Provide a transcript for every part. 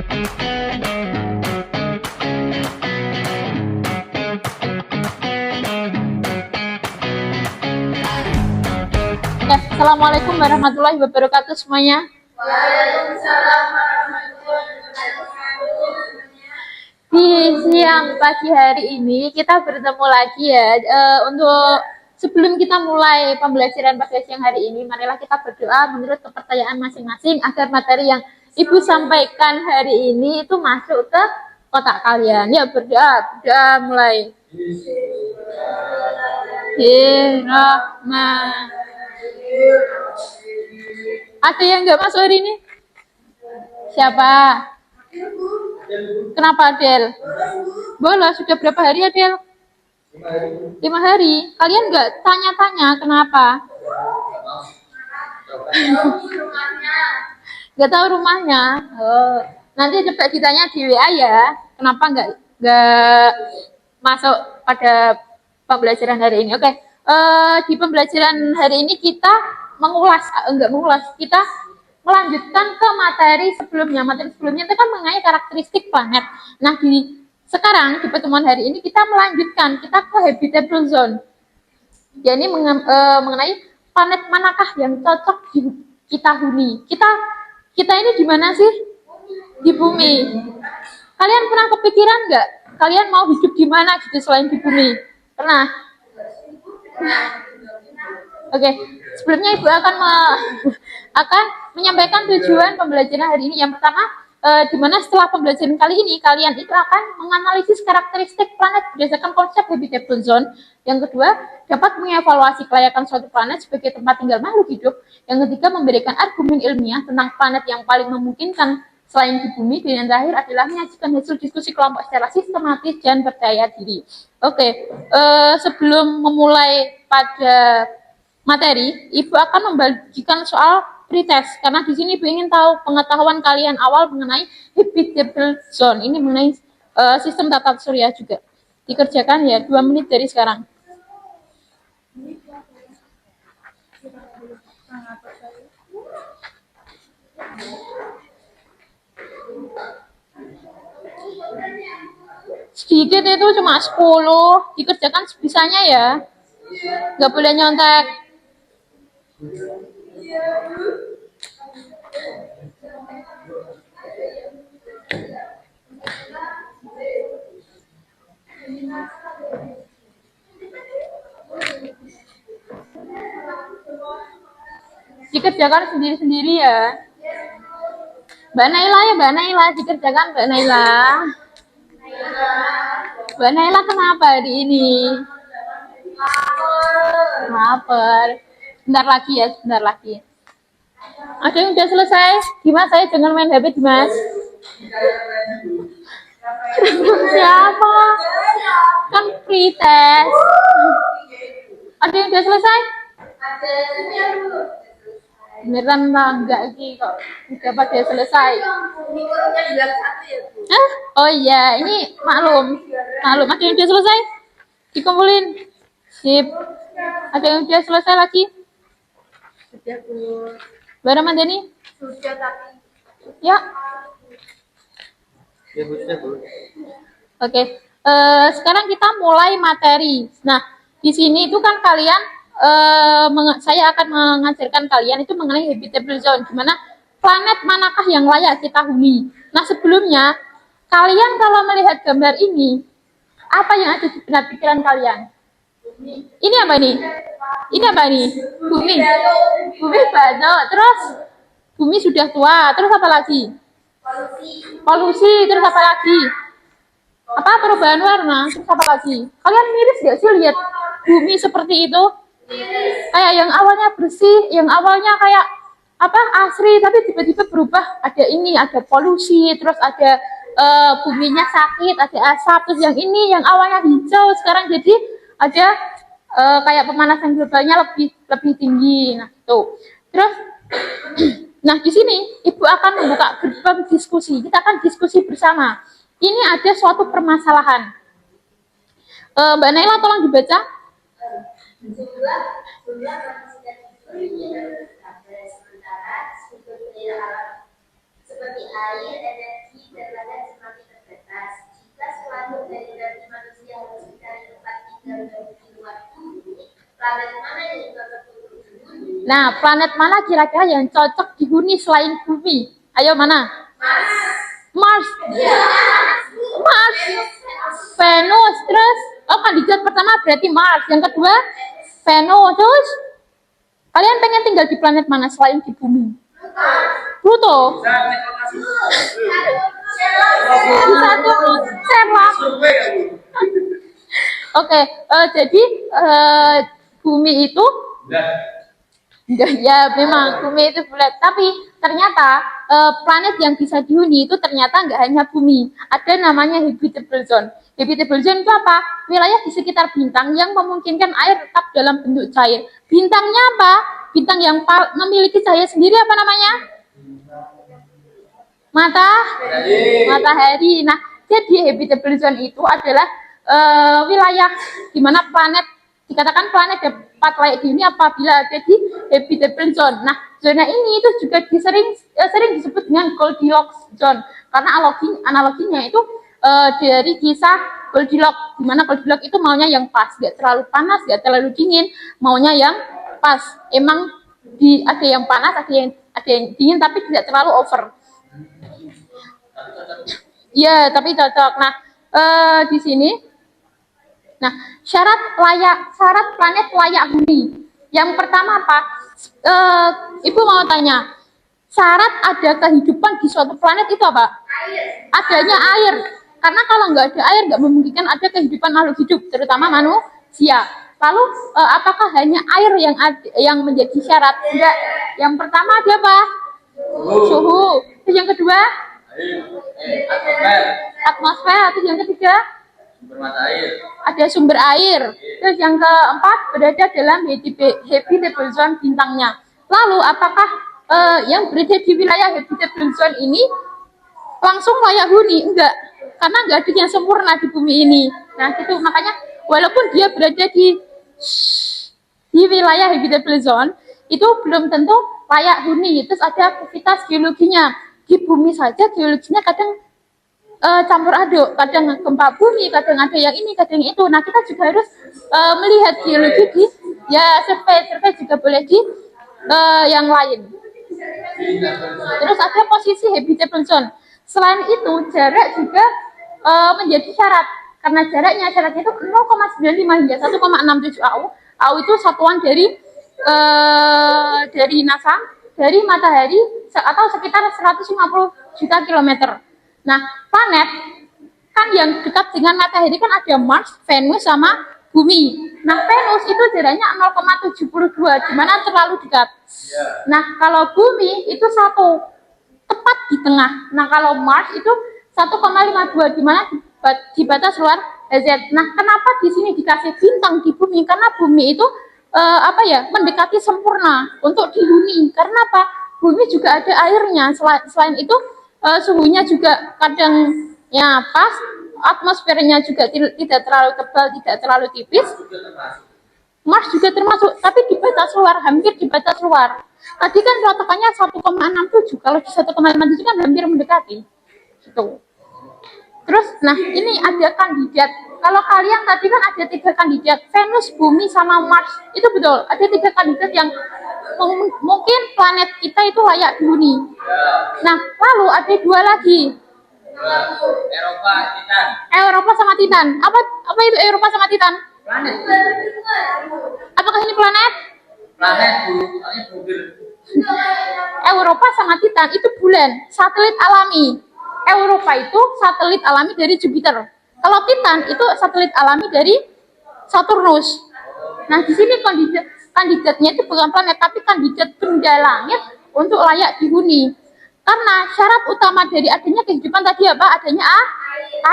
Oke, Assalamualaikum warahmatullahi wabarakatuh semuanya. Waalaikumsalam warahmatullahi wabarakatuh. Di siang pagi hari ini kita bertemu lagi ya. Untuk sebelum kita mulai pembelajaran pada siang hari ini, marilah kita berdoa menurut kepercayaan masing-masing agar materi yang Ibu sampaikan hari ini itu masuk ke kotak kalian. Ya, berdoa mulai. Bismillahirrahmanirrahim. Ada yang nggak masuk hari ini? Siapa? Kenapa Adel? Bola sudah berapa hari Adel? 5 hari. Kalian nggak tanya-tanya kenapa? Nggak tahu rumahnya. Oh. Nanti coba ditanya di WA ya. Kenapa nggak masuk pada pembelajaran hari ini? Oke. Di pembelajaran hari ini kita kita melanjutkan ke materi sebelumnya. Materi sebelumnya itu kan mengenai karakteristik planet. Nah, sekarang di pertemuan hari ini kita melanjutkan, kita ke habitable zone. Ya, ini mengenai planet manakah yang cocok kita huni. Kita ini di mana sih? Di bumi. Kalian pernah kepikiran nggak? Kalian mau hidup di mana gitu selain di bumi? Pernah? Oke, sebelumnya Ibu akan menyampaikan tujuan pembelajaran hari ini. Yang pertama, di mana setelah pembelajaran kali ini kalian itu akan menganalisis karakteristik planet berdasarkan konsep habitable zone. Yang kedua, dapat mengevaluasi kelayakan suatu planet sebagai tempat tinggal makhluk hidup. Yang ketiga, memberikan argumen ilmiah tentang planet yang paling memungkinkan selain di bumi. Dan yang terakhir adalah menyajikan hasil diskusi kelompok secara sistematis dan percaya diri. Oke, sebelum memulai pada materi, Ibu akan membagikan soal pretest karena di sini Ibu ingin tahu pengetahuan kalian awal mengenai habitable zone. Ini mengenai sistem tata surya juga. Dikerjakan ya 2 menit dari sekarang. Sedikit itu cuma 10, dikerjakan sebisanya ya. Nggak boleh nyontek. Dikerjakan sendiri-sendiri ya. Mbak Naila dikerjakan Mbak Naila. Mbak Naila kenapa hari ini? Lapar. Sebentar lagi ya, sebentar lagi. Ada yang udah selesai? Dimas, saya jangan main HP Dimas. Siapa? Kan free test. Ada yang udah selesai? Beneran enggak sih kok udah pada selesai. Oh iya, ini maklum. Ada yang udah selesai? Dikumpulin. Sip. Ada yang udah selesai lagi? Sudah, Bu. Mbak Ramadhani? Sudah, tapi Ya. Ya, Bu, sudah, Bu. Oke. Sekarang kita mulai materi. Nah, di sini itu kan kalian saya akan mengajarkan kalian itu mengenai habitable zone, gimana planet manakah yang layak kita huni. Nah, sebelumnya kalian kalau melihat gambar ini, apa yang ada di benak pikiran kalian? Ini apa nih? Ini apa nih? Bumi. Bumi batu. Terus bumi sudah tua. Terus apa lagi? Polusi. Terus apa lagi? Apa perubahan warna? Terus apa lagi? Kalian miris gak sih lihat bumi seperti itu? Kayak yang awalnya bersih, yang awalnya kayak asri, tapi tiba-tiba berubah. Ada ini, ada polusi, terus ada buminya sakit, ada asap. Terus yang ini, yang awalnya hijau, sekarang jadi ada kayak pemanasan globalnya lebih tinggi. Nah, tuh. Terus, nah di sini Ibu akan membuka gerbang diskusi. Kita akan diskusi bersama. Ini ada suatu permasalahan. Mbak Naila tolong dibaca. jumlah manusia sementara struktur alam seperti air, energi, dan ladang semakin terbatas. Jika suatu dari manusia harus mencari tempat tinggal baru di luar bumi, planet mana yang cocok untuk dihuni? Nah, planet mana kira-kira yang cocok dihuni selain bumi? Ayo mana? Mars. Mars. Venus. Terus, kandidat pertama berarti Mars. Yang kedua, Venus. Terus, kalian pengen tinggal di planet mana selain di bumi? Pluto. Bisa tuh, Cerlah. Oke, jadi bumi itu ya memang bumi itu bulat, tapi ternyata planet yang bisa dihuni itu ternyata nggak hanya bumi, ada namanya habitable zone. Habitable zone itu apa? Wilayah di sekitar bintang yang memungkinkan air tetap dalam bentuk cair. Bintangnya apa? Bintang yang memiliki cahaya sendiri apa namanya? Matahari. Nah, jadi habitable zone itu adalah wilayah di mana planet dikatakan planet dapat layak dihuni apabila ada di habitable zone. Nah, zona ini itu juga sering disebut dengan Goldilocks zone karena analoginya itu dari kisah Goldilocks, di mana Goldilocks itu maunya yang pas, nggak terlalu panas, nggak terlalu dingin, maunya yang pas. Emang ada yang panas, ada yang dingin, tapi tidak terlalu over. Iya, tapi cocok. Nah, di sini, nah syarat planet layak huni. Yang pertama apa? Ibu mau tanya, syarat ada kehidupan di suatu planet itu apa? Adanya air. Karena kalau nggak ada air, nggak memungkinkan ada kehidupan makhluk hidup, terutama manusia. Lalu, apakah hanya air yang menjadi syarat? Enggak. Yang pertama ada apa? Suhu. Terus yang kedua? Atmosfer. Terus yang ketiga? Ada sumber air. Terus yang keempat berada dalam habitable zone bintangnya. Lalu apakah yang berada di wilayah habitable zone ini langsung layak huni? Enggak, karena enggak ada yang sempurna di bumi ini. Nah, itu makanya walaupun dia berada di wilayah habitable zone, itu belum tentu layak huni. Terus ada aktivitas geologinya. Di bumi saja geologinya kadang campur aduk, kadang gempa bumi, kadang ada yang ini, kadang itu. Nah, kita juga harus melihat geologi di survei juga boleh di yang lain. Terus ada posisi habitable zone. Selain itu, jarak juga menjadi syarat. Karena syaratnya itu 0,95 hingga 1,67 AU. AU itu satuan dari NASA, dari matahari, atau sekitar 150 juta kilometer. Nah, planet kan yang dekat dengan matahari kan ada Mars, Venus, sama bumi. Nah, Venus itu jaraknya 0,72, di mana terlalu dekat. Nah, kalau bumi itu tepat di tengah. Nah, kalau Mars itu 1,52, di mana di batas luar HZ. Nah, kenapa di sini dikasih bintang di bumi? Karena bumi itu mendekati sempurna untuk dihuni. Karena apa? Bumi juga ada airnya. Selain itu suhunya juga kadang ya pas, atmosfernya juga tidak terlalu tebal, tidak terlalu tipis. Mars juga termasuk, tapi di batas luar, hampir di batas luar. Tadi kan patokannya 1,67, kalau di 1,57 kan hampir mendekati. Gitu. Terus, nah ini ada kandidat. Kalau kalian tadi kan ada 3 kandidat, Venus, Bumi, sama Mars. Itu betul, ada 3 kandidat yang mungkin planet kita itu layak dihuni. Nah, lalu ada 2 lagi. Eropa sama Titan. Apa itu Eropa sama Titan? Planet. Apakah ini planet? Planet bumi. Eropa sama Titan itu bulan, satelit alami. Eropa itu satelit alami dari Jupiter. Kalau Titan itu satelit alami dari Saturnus. Nah, di sini kandidatnya itu bukan planet, tapi kandidat benda langit untuk layak dihuni. Karena syarat utama dari adanya kehidupan tadi apa? Adanya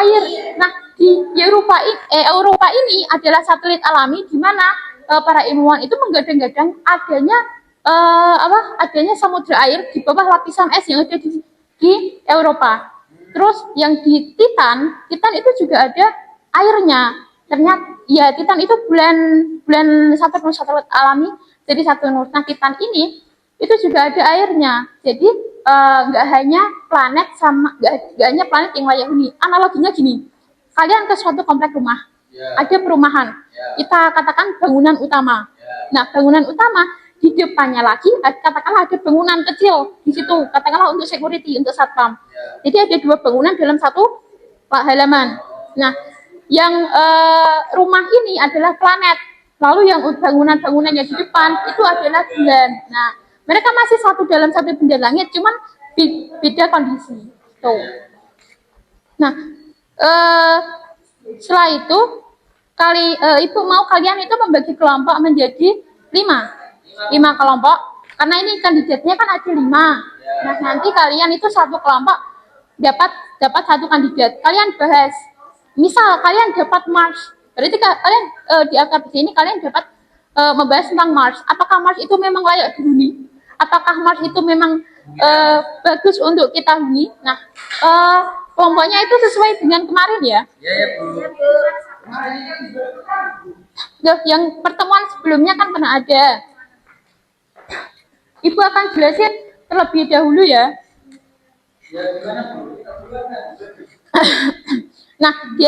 air. Nah, di Eropa ini adalah satelit alami di mana para ilmuwan itu menggadang-gadang adanya samudra air di bawah lapisan es yang ada di Eropa. Terus yang di Titan itu juga ada airnya. Ternyata ya Titan itu bulan Saturnus, satelit alami dari Saturnus. Nah, Titan ini itu juga ada airnya. Jadi nggak hanya planet sama nggak hanya planet yang layak huni. Analoginya gini, kalian ke suatu komplek rumah, ada perumahan, kita katakan bangunan utama. Nah, bangunan utama di depannya lagi, katakanlah ada bangunan kecil di situ, katakanlah untuk security, untuk satpam. Jadi ada dua bangunan dalam satu halaman. Nah, yang rumah ini adalah planet, lalu yang bangunan-bangunan yang di depan itu adalah bulan. Nah, mereka masih satu dalam satu benda langit, cuman beda kondisi. Tuh. Nah, setelah itu ibu mau kalian itu membagi kelompok menjadi 5 kelompok, karena ini kandidatnya kan ada 5. Nah, nanti kalian itu satu kelompok dapat satu kandidat. Kalian bahas, misal kalian dapat Mars, berarti kalian di LKPD ini kalian dapat membahas tentang Mars. Apakah Mars itu memang layak dihuni? Apakah Mars itu memang bagus untuk kita huni? Nah, kelompoknya itu sesuai dengan kemarin ya. Iya ya Bu. Loh, yang pertemuan sebelumnya kan pernah ada. Ibu akan jelasin terlebih dahulu ya. Nah, di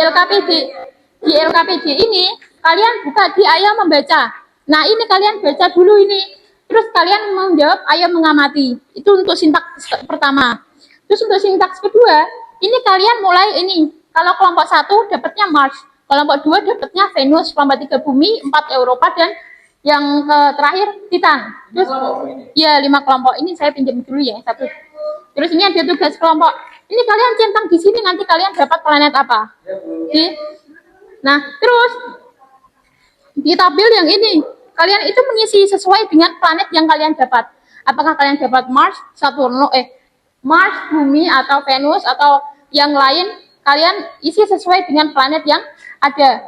LKPD ini kalian buka di Ayo Membaca. Nah, ini kalian baca dulu ini. Terus kalian menjawab Ayo Mengamati. Itu untuk sintaks pertama. Terus untuk sintaks kedua, ini kalian mulai ini. Kalau kelompok 1 dapatnya Mars, kelompok 2 dapatnya Venus, kelompok 3 Bumi, 4 Eropa, dan yang terakhir Titan. Terus ya 5 kelompok. Ini saya pinjam dulu ya satu. Terus ini ada tugas kelompok. Ini kalian centang di sini, nanti kalian dapat planet apa. Nah, terus di tabel yang ini kalian itu mengisi sesuai dengan planet yang kalian dapat. Apakah kalian dapat Mars, Mars, Bumi, atau Venus, atau yang lain, kalian isi sesuai dengan planet yang ada.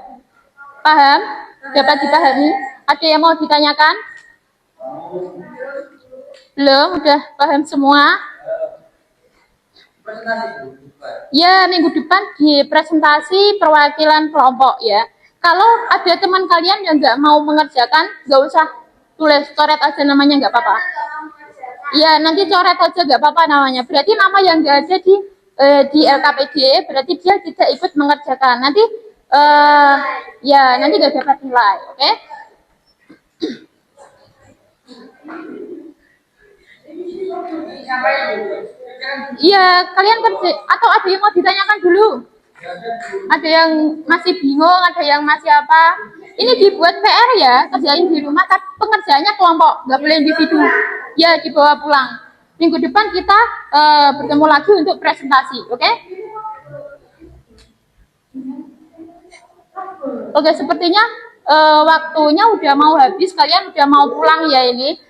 Paham? Dapat dipahami? Ada yang mau ditanyakan? Belum? Udah paham semua? Ya, minggu depan di presentasi perwakilan kelompok ya. Kalau ada teman kalian yang nggak mau mengerjakan, nggak usah tulis, coret aja namanya, nggak apa-apa. Ya, nanti coret aja nggak apa-apa namanya. Berarti nama yang nggak ada di LKPD, berarti dia tidak ikut mengerjakan. Nanti ya nanti nggak dapat nilai, oke? Iya, kalian kerja atau ada yang mau ditanyakan dulu? Ada yang masih bingung, ada yang masih apa? Ini dibuat PR ya, kerjain di rumah, tapi pengerjaannya kelompok, nggak boleh individu. Ya, dibawa pulang. Minggu depan kita bertemu lagi untuk presentasi, oke? Oke, sepertinya waktunya udah mau habis, kalian udah mau pulang ya ini.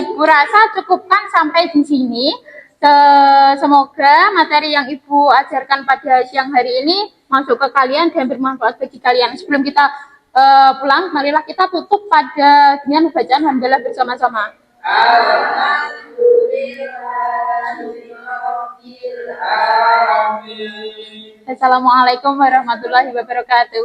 Ibu rasa cukupkan sampai di sini. Semoga materi yang Ibu ajarkan pada siang hari ini masuk ke kalian dan bermanfaat bagi kalian. Sebelum kita pulang, marilah kita tutup dengan bacaan hamdalah bersama-sama. Assalamualaikum warahmatullahi wabarakatuh.